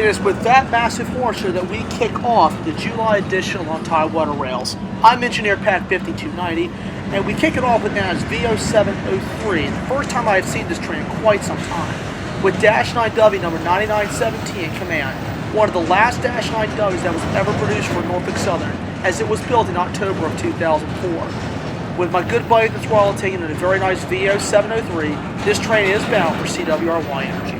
is with that massive horsepower that we kick off the July edition on Tidewater rails. I'm engineer Pat5290, and we kick it off with NAS VO703, the first time I have seen this train in quite some time, with Dash 9W number 9917 in command, one of the last Dash 9Ws that was ever produced for Norfolk Southern, as it was built in October of 2004. With my good buddy at the throttle taking in a very nice VO703, this train is bound for CWRY Energy.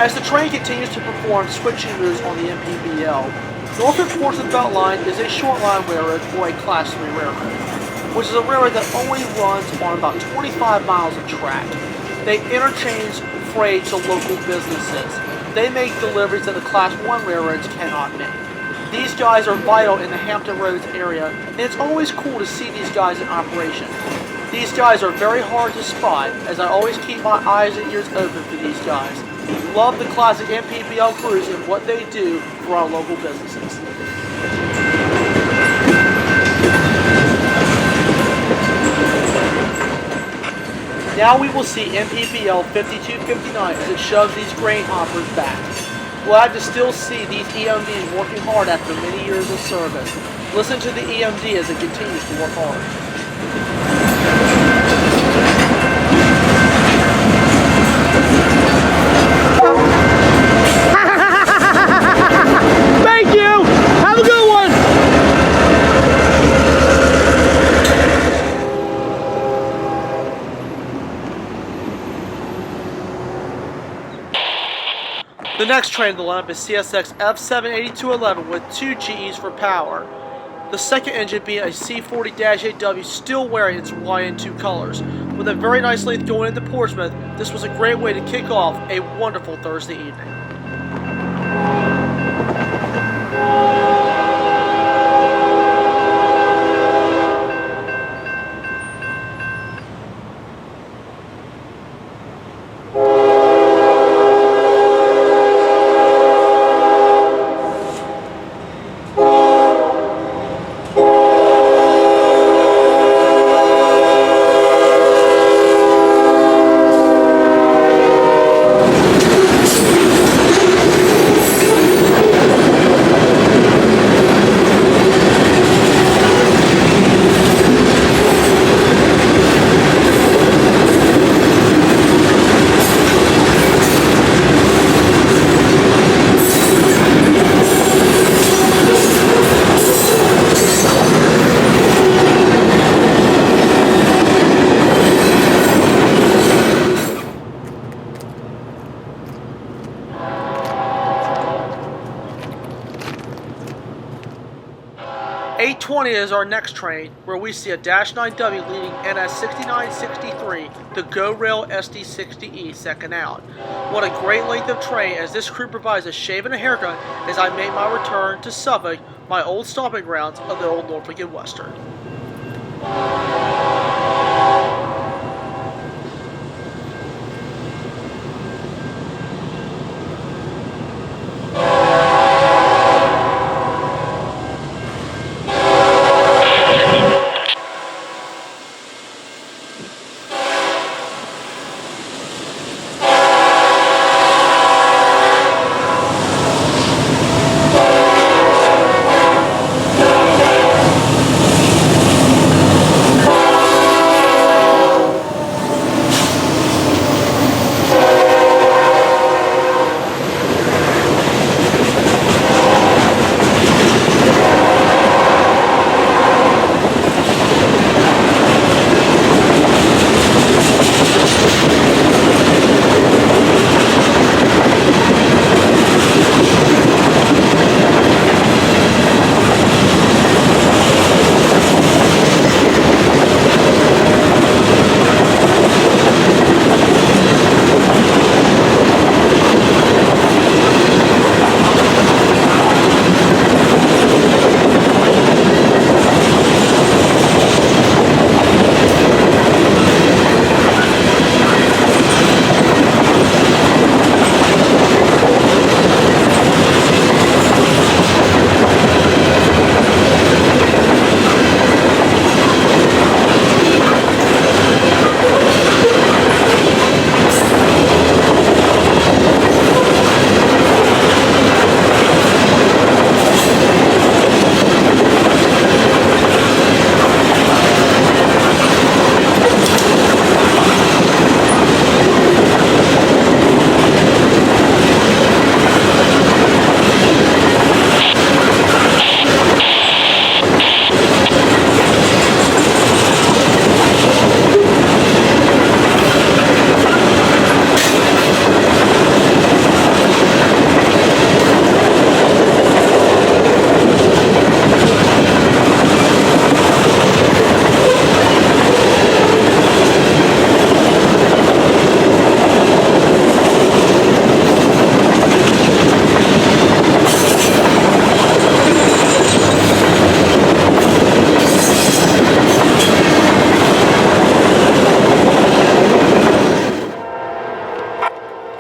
As the train continues to perform switching moves on the NPPL, Norfolk Portsmouth Beltline is a short line railroad or a Class 3 railroad, which is a railroad that only runs on about 25 miles of track. They interchange freight to local businesses. They make deliveries that the Class 1 railroads cannot make. These guys are vital in the Hampton Roads area, and it's always cool to see these guys in operation. These guys are very hard to spot, as I always keep my eyes and ears open for these guys. Love the classic NPPL crews and what they do for our local businesses. Now we will see NPPL 5259 as it shoves these grain hoppers back. Glad to still see these EMDs working hard after many years of service. Listen to the EMD as it continues to work hard. Thank you! Have a good one! The next train in the lineup is CSXF 78211 with 2 GEs for power. The second engine being a C40-8W still wearing its YN2 colors. With a very nice length going into Portsmouth, this was a great way to kick off a wonderful Thursday evening. 8:20 is our next train, where we see a -9W leading NS 6963, the GO Rail SD60E second out. What a great length of train, as this crew provides a shave and a haircut as I make my return to Suffolk, my old stomping grounds of the old Norfolk and Western.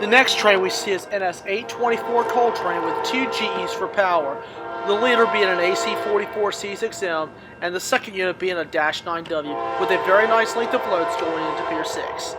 The next train we see is NS 824 coal train with 2 GEs for power, the leader being an AC44 CSXF and the second unit being a -9W with a very nice length of loads going into Pier 6.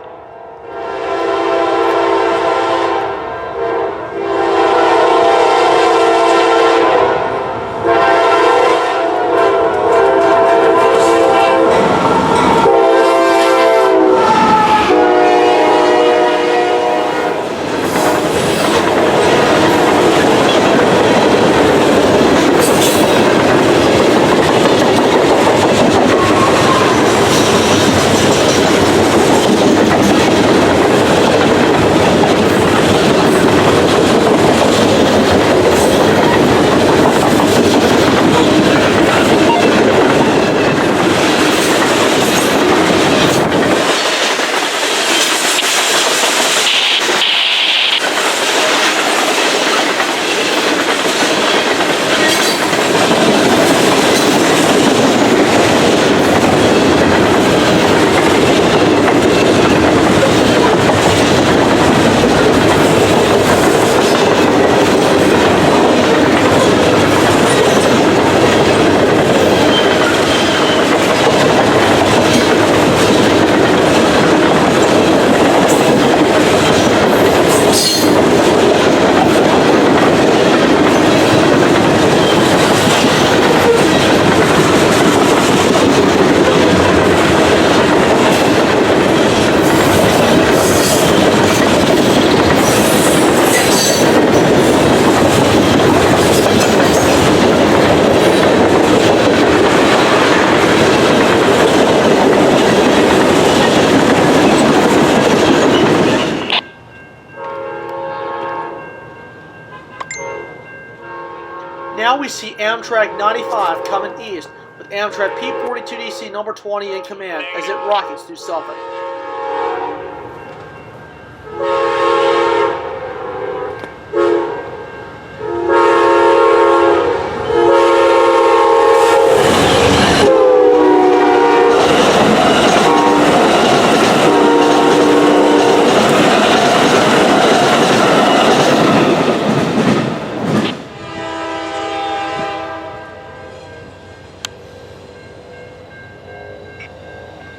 Now we see Amtrak 95 coming east with Amtrak P42 DC number 20 in command as it rockets through Suffolk.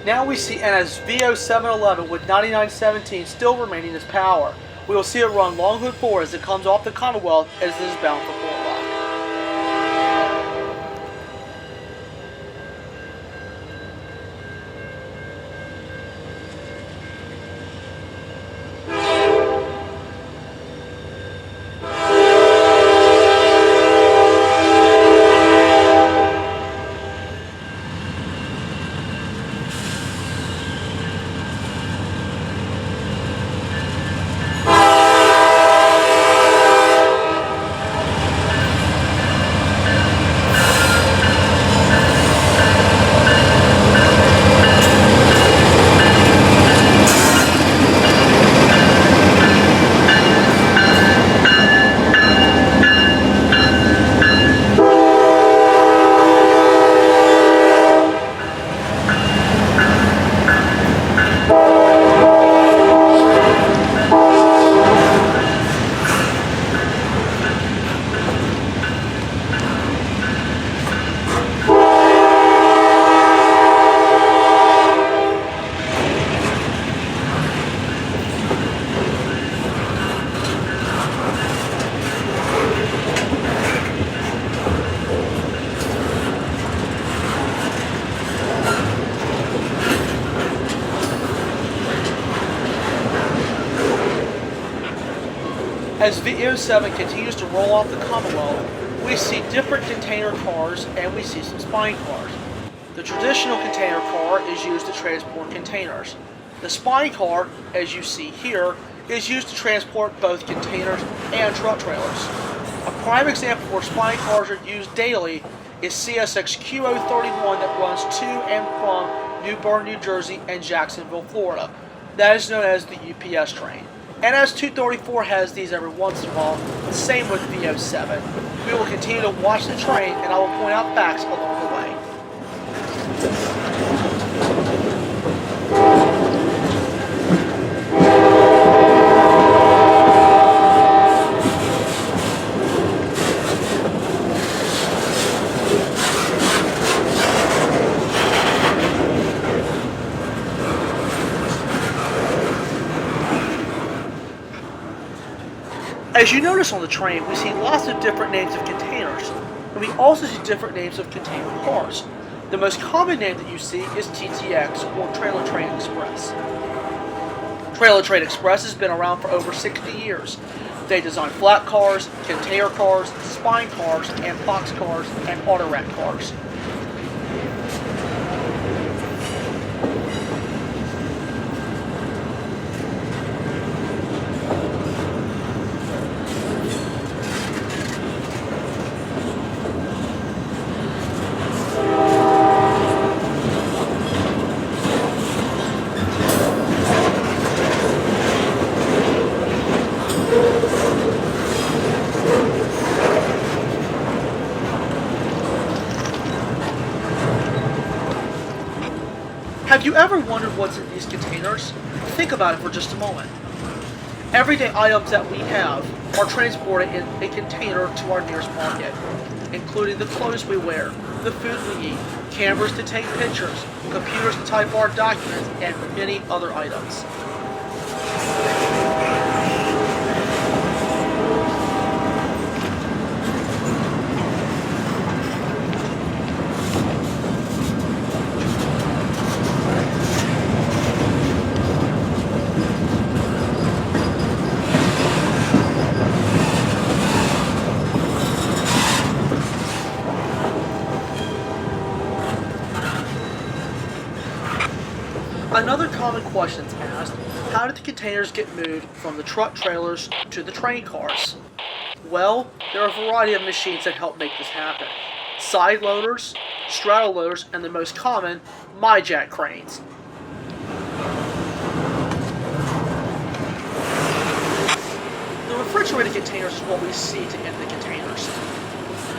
Now we see NS VO711 with 9917 still remaining as power. We will see it run Longhood Forward as it comes off the Commonwealth as it is bound for Portlock. As VO7 continues to roll off the Commonwealth, we see different container cars and we see some spine cars. The traditional container car is used to transport containers. The spine car, as you see here, is used to transport both containers and truck trailers. A prime example where spine cars are used daily is CSXF that runs to and from New Bern, New Jersey and Jacksonville, Florida. That is known as the UPS train. NS234 has these every once in a while, same with VO7. We will continue to watch the train and I will point out facts along the way. As you notice on the train, we see lots of different names of containers, and we also see different names of container cars. The most common name that you see is TTX, or Trailer Train Express. Trailer Train Express has been around for over 60 years. They design flat cars, container cars, spine cars, and box cars, and auto rack cars. Have you ever wondered what's in these containers? Think about it for just a moment. Everyday items that we have are transported in a container to our nearest market, including the clothes we wear, the food we eat, cameras to take pictures, computers to type our documents, and many other items. Another common question is asked, how did the containers get moved from the truck trailers to the train cars? Well, there are a variety of machines that help make this happen. Side loaders, straddle loaders, and the most common, myjack cranes. The refrigerated containers is what we see to end the containers.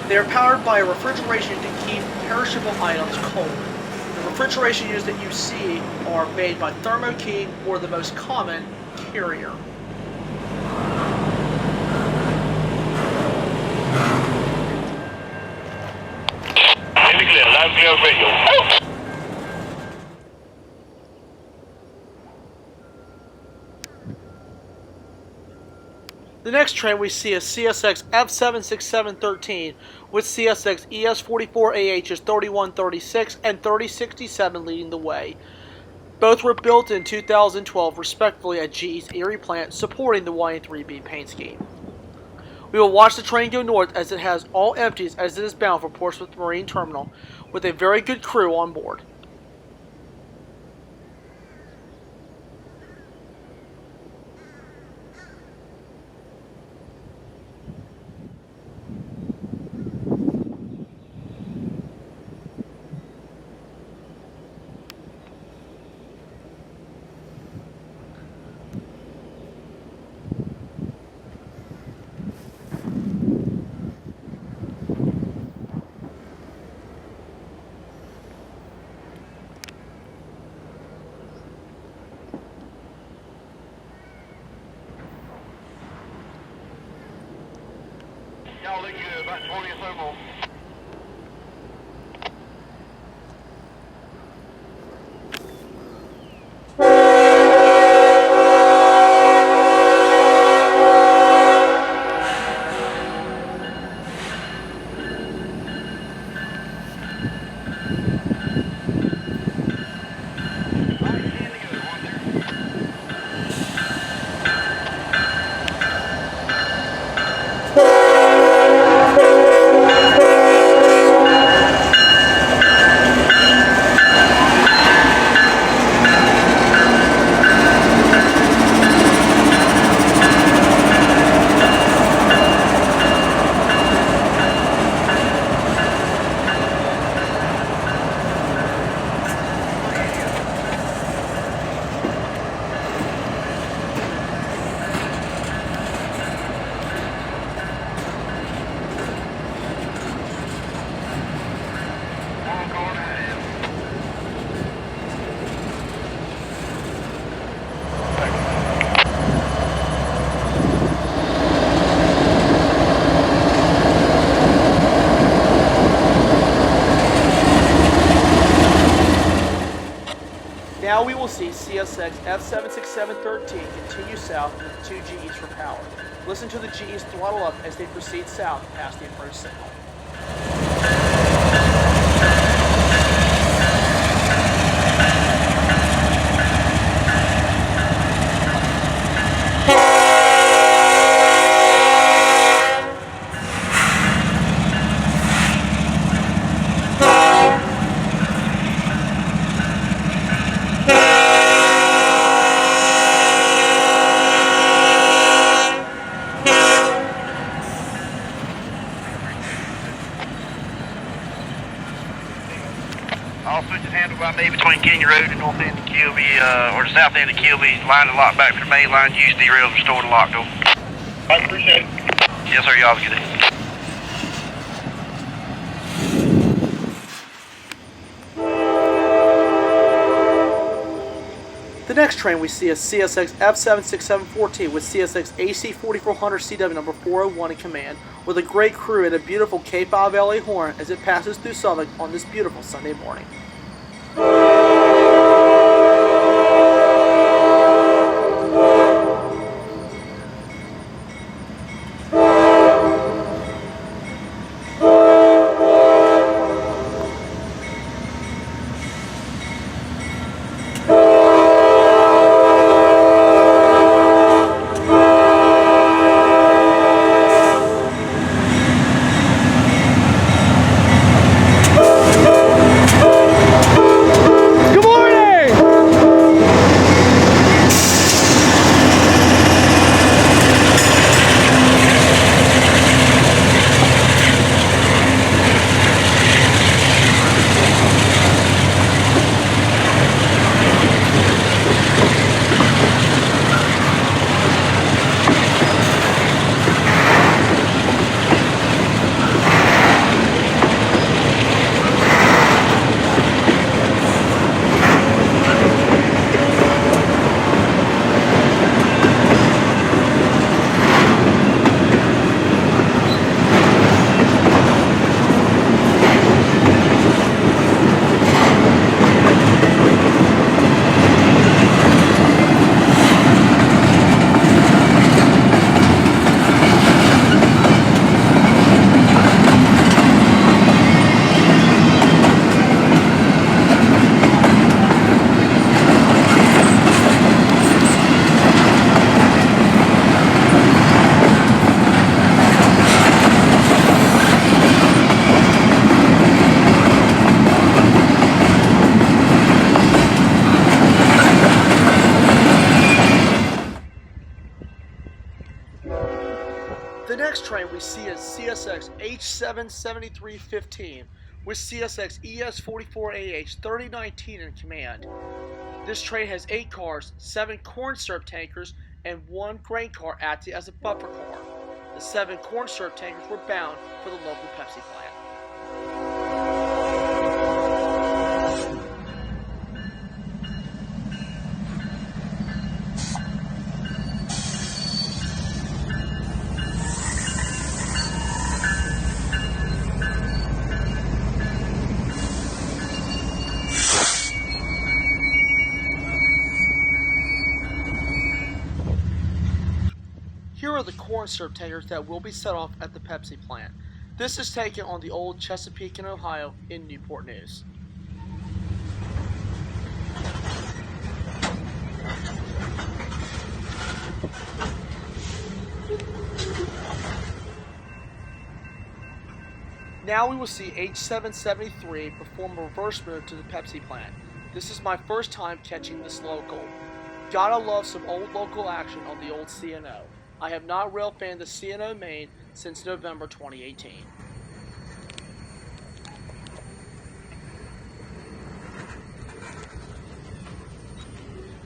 They are powered by refrigeration to keep perishable items cold. The refrigeration units that you see are made by Thermo King or the most common, Carrier. The next train we see is CSX F76713 with CSX ES44AHs 3136 and 3067 leading the way. Both were built in 2012 respectively at GE's Erie plant, supporting the Y3B paint scheme. We will watch the train go north as it has all empties as it is bound for Portsmouth Marine Terminal with a very good crew on board. Y'all look good, about 20 or so more. Now we will see CSX F76713 continue south with 2 GEs for power. Listen to the GEs throttle up as they proceed south past the approach signal. All switches handled by me between Kenya Road and north end of Kilby, or the south end of Kilby, line and lock back to the main line, use derails, restore the lock door. I appreciate it. Yes, sir, y'all have a good day. The next train we see is CSX F76714 with CSX AC4400CW number 401 in command, with a great crew and a beautiful K5 LA horn as it passes through Southwark on this beautiful Sunday morning. The next train we see is CSX H77315 with CSX ES44AH 3019 in command. This train has 8 cars, 7 corn syrup tankers, and 1 grain car acting as a buffer car. The 7 corn syrup tankers were bound for the local Pepsi plant. Here are the corn syrup tankers that will be set off at the Pepsi plant. This is taken on the old Chesapeake in Ohio in Newport News. Now we will see H773 perform a reverse move to the Pepsi plant. This is my first time catching this local. Gotta love some old local action on the old C&O. I have not rail fanned the C&O main since November 2018.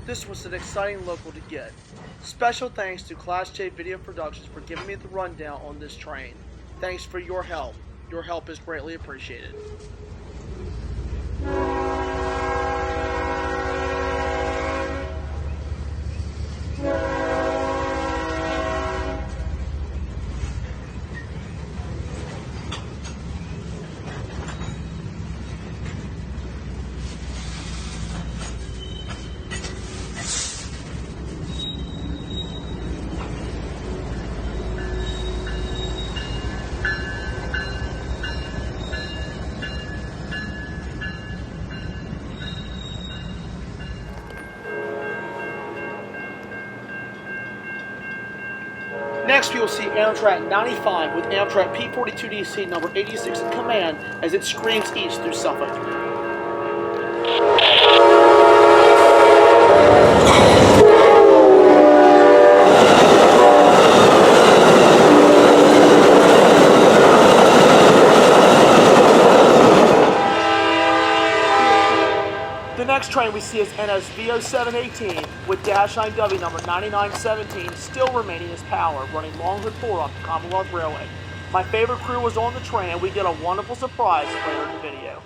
This was an exciting local to get. Special thanks to Class J Video Productions for giving me the rundown on this train. Thanks for your help. Your help is greatly appreciated. Next, we will see Amtrak 95 with Amtrak P42 DC number 86 in command as it screams east through Suffolk. The next train we see is NSV0718 with Dash 9W number 9917 still remaining as power, running Longhood 4 off the Commonwealth Railway. My favorite crew was on the train and we get a wonderful surprise later in the video.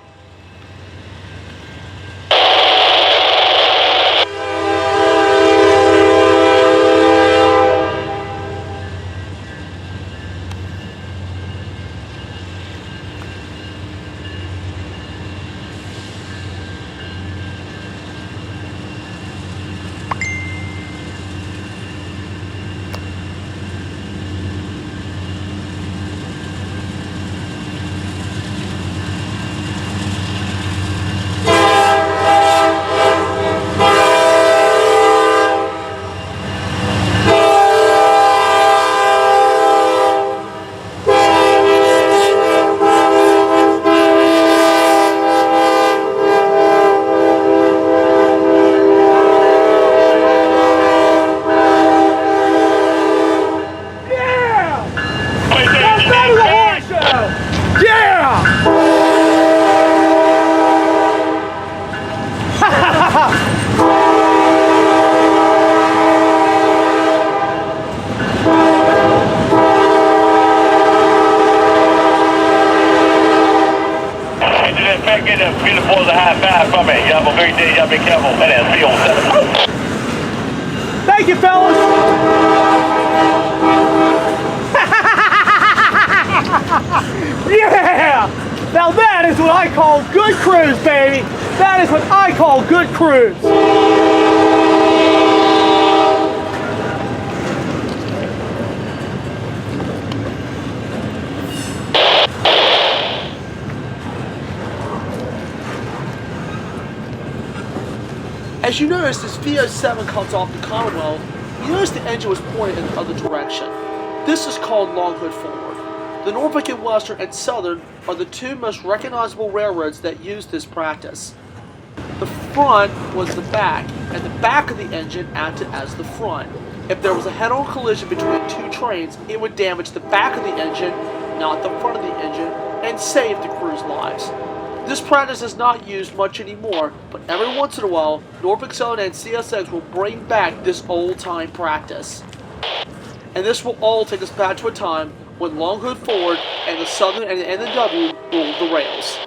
Beautiful, the high five from me. Y'all have a great day. Y'all be careful. NSV07. Thank you, fellas! Yeah! Now that is what I call good cruise, baby! That is what I call good cruise! As you notice, as VO7 comes off the Commonwealth, you notice the engine was pointed in the other direction. This is called Longhood Forward. The Norfolk and Western and Southern are the two most recognizable railroads that use this practice. The front was the back, and the back of the engine acted as the front. If there was a head-on collision between two trains, it would damage the back of the engine, not the front of the engine, and save the crew's lives. This practice is not used much anymore, but every once in a while, Norfolk Southern and CSX will bring back this old-time practice. And this will all take us back to a time when Longhood Ford and the Southern and the N&W ruled the rails.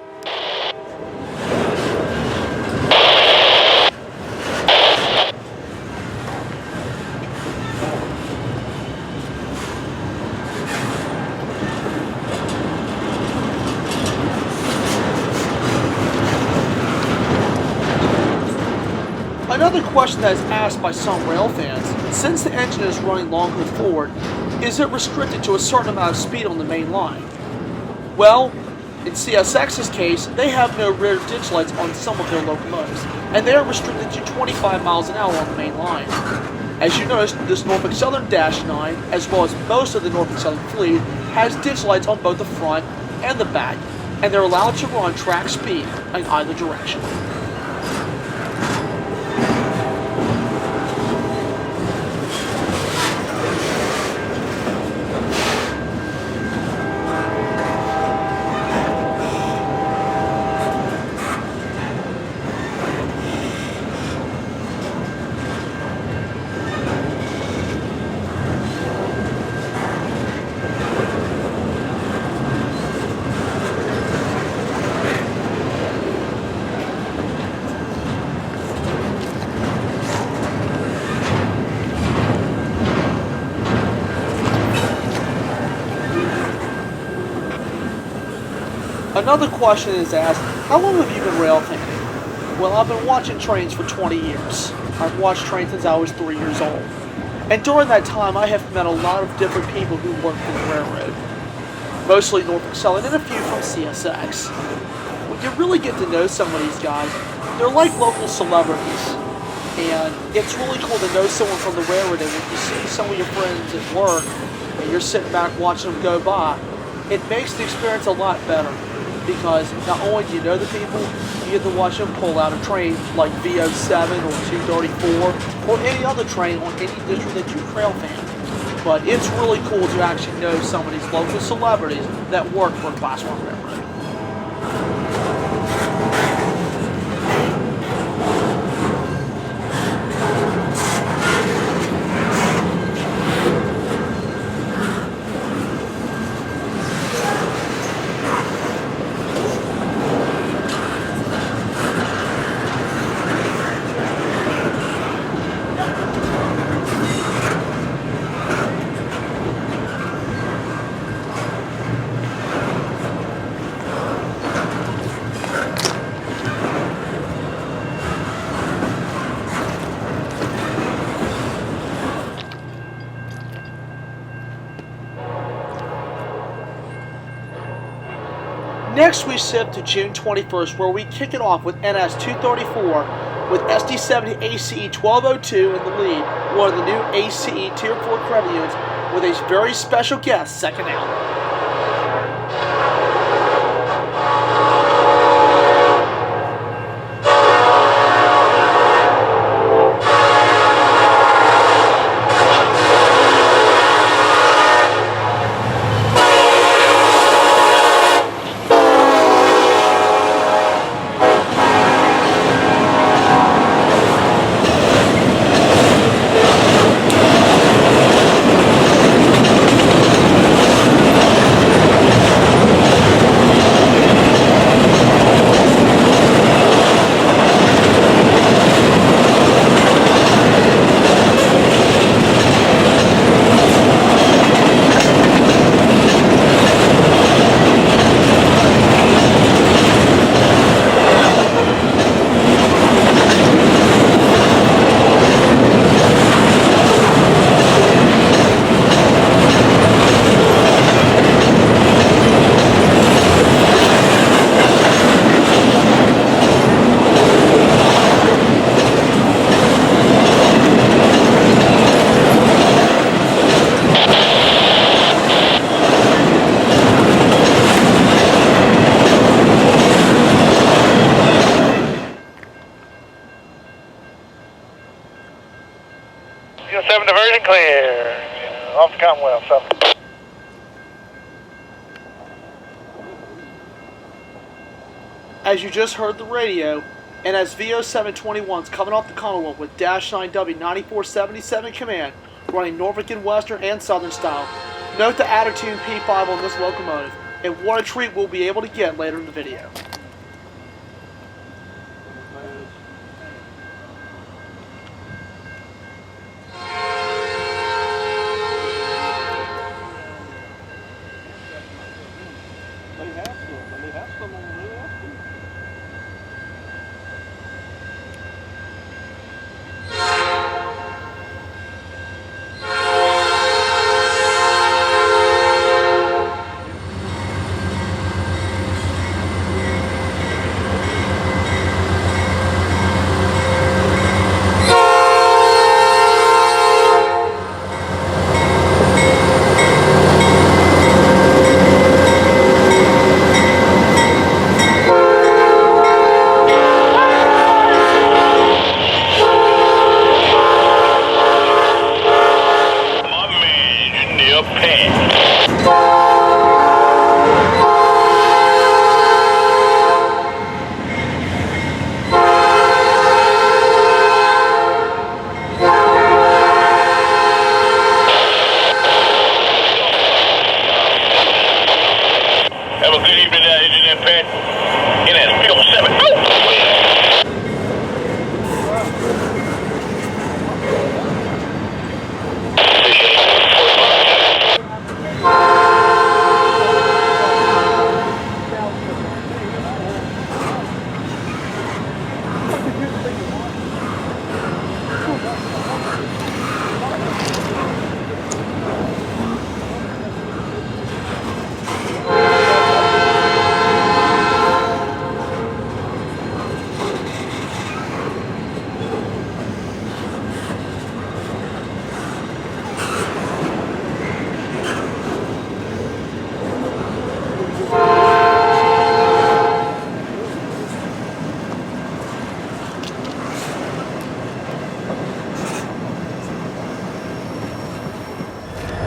Another question that is asked by some rail fans, since the engine is running Longhood Ford, is it restricted to a certain amount of speed on the main line? Well, in CSX's case, they have no rear ditch lights on some of their locomotives, and they are restricted to 25 miles an hour on the main line. As you noticed, this Norfolk Southern Dash 9, as well as most of the Norfolk Southern fleet, has ditch lights on both the front and the back, and they're allowed to run track speed in either direction. Another question is asked, how long have you been rail fanning? Well, I've been watching trains for 20 years. I've watched trains since I was 3 years old. And during that time, I have met a lot of different people who work for the railroad. Mostly Norfolk Southern and a few from CSX. When you really get to know some of these guys, they're like local celebrities. And it's really cool to know someone from the railroad, and when you see some of your friends at work, and you're sitting back watching them go by, it makes the experience a lot better. Because not only do you know the people, you get to watch them pull out a train like V07 or 234 or any other train on any district that you rail fan. But it's really cool to actually know some of these local celebrities that work for a Class 1 railroad. Next we shift to June 21st, where we kick it off with NS 234 with SD70 ACE 1202 in the lead, one of the new ACE Tier 4 credit units, with a very special guest second out. Clear. Off the Commonwealth, Southern. As you just heard the radio, and as VO721's coming off the Commonwealth with Dash 9W 9477 command, running Norfolk and Western and Southern style, note the Attitude P5 on this locomotive, and what a treat we'll be able to get later in the video.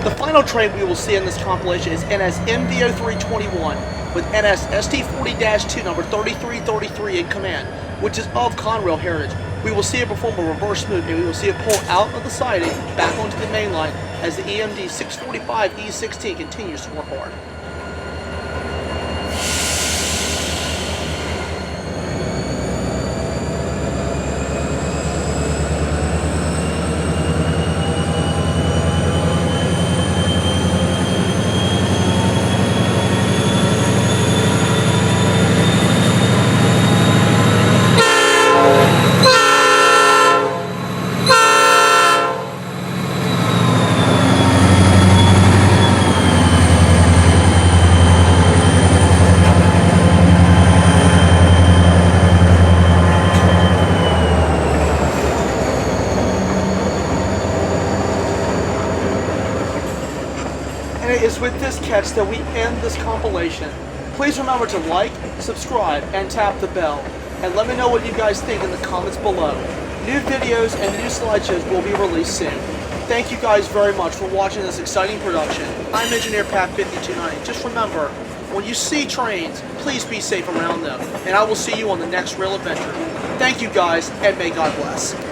The final train we will see in this compilation is NS MVO321 with NS ST40-2 number 3333 in command, which is of Conrail heritage. We will see it perform a reverse move, and we will see it pull out of the siding back onto the main line as the EMD 645 E16 continues to work hard. And it is with this catch that we end this compilation. Please remember to like, subscribe, and tap the bell. And let me know what you guys think in the comments below. New videos and new slideshows will be released soon. Thank you guys very much for watching this exciting production. I'm Engineer Pat529. Just remember, when you see trains, please be safe around them. And I will see you on the next rail adventure. Thank you guys, and may God bless.